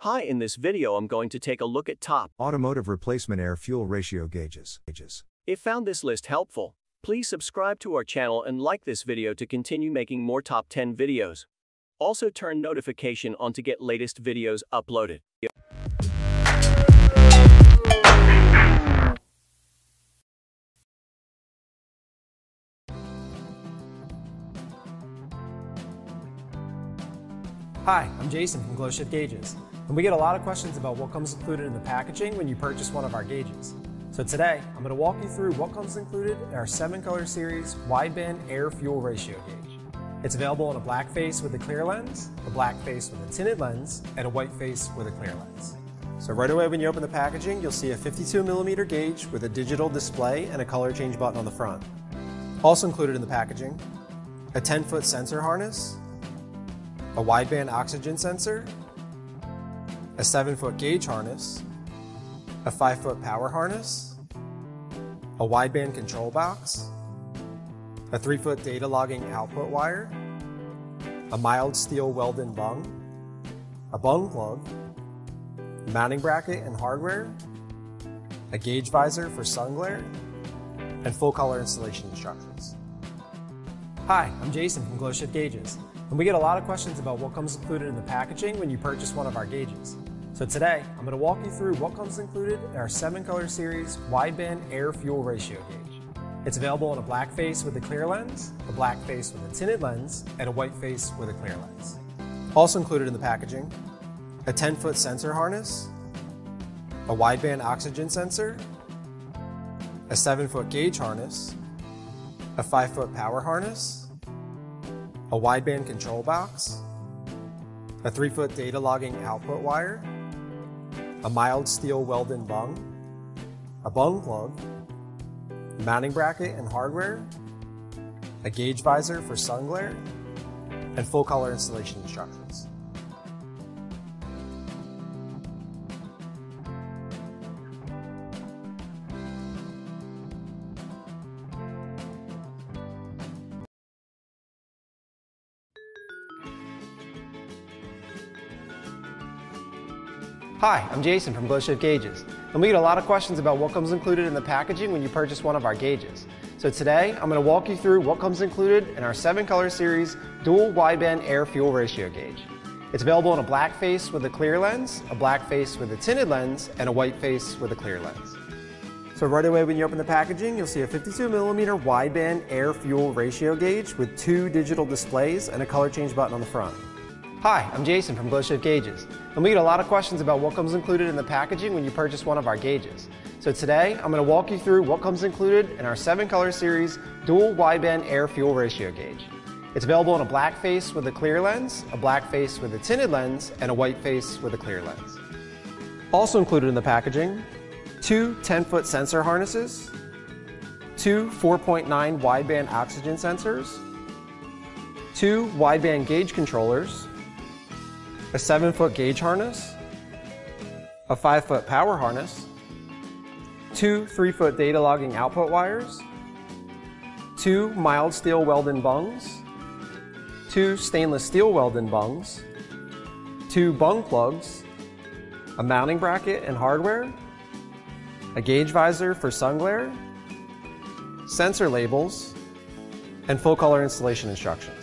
Hi, in this video I'm going to take a look at top. Automotive replacement air-fuel ratio gauges. If found this list helpful, please subscribe to our channel and like this video to continue making more top 10 videos. Also turn notification on to get latest videos uploaded. Hi, I'm Jason from GlowShift Gauges, and we get a lot of questions about what comes included in the packaging when you purchase one of our gauges. So today, I'm going to walk you through what comes included in our 7-color series wideband air-fuel ratio gauge. It's available in a black face with a clear lens, a black face with a tinted lens, and a white face with a clear lens. So right away when you open the packaging, you'll see a 52mm gauge with a digital display and a color change button on the front. Also included in the packaging, a 10-foot sensor harness, a wideband oxygen sensor, a 7-foot gauge harness, a 5-foot power harness, a wideband control box, a 3-foot data logging output wire, a mild steel welded bung, a bung plug, a mounting bracket and hardware, a gauge visor for sun glare, and full color installation instructions. Hi, I'm Jason from GlowShift Gauges, and we get a lot of questions about what comes included in the packaging when you purchase one of our gauges. So today, I'm going to walk you through what comes included in our 7-color series wideband air-fuel ratio gauge. It's available in a black face with a clear lens, a black face with a tinted lens, and a white face with a clear lens. Also included in the packaging, a 10-foot sensor harness, a wideband oxygen sensor, a 7-foot gauge harness, a 5-foot power harness, a wideband control box, a 3-foot data logging output wire, a mild steel welded bung, a bung plug, a mounting bracket and hardware, a gauge visor for sun glare, and full color installation instructions. Hi, I'm Jason from GlowShift Gauges, and we get a lot of questions about what comes included in the packaging when you purchase one of our gauges. So today, I'm going to walk you through what comes included in our 7-color series dual wideband air-fuel ratio gauge. It's available in a black face with a clear lens, a black face with a tinted lens, and a white face with a clear lens. So right away when you open the packaging, you'll see a 52mm wideband air-fuel ratio gauge with 2 digital displays and a color change button on the front. Hi, I'm Jason from GlowShift Gauges, and we get a lot of questions about what comes included in the packaging when you purchase one of our gauges. So today, I'm going to walk you through what comes included in our 7-color series dual wideband air-fuel ratio gauge. It's available in a black face with a clear lens, a black face with a tinted lens, and a white face with a clear lens. Also included in the packaging, 2 10-foot sensor harnesses, 2 4.9 wideband oxygen sensors, 2 wideband gauge controllers, a 7-foot gauge harness, a 5-foot power harness, 2 3-foot data logging output wires, 2 mild steel welded bungs, 2 stainless steel welded bungs, 2 bung plugs, a mounting bracket and hardware, a gauge visor for sun glare, sensor labels, and full color installation instructions.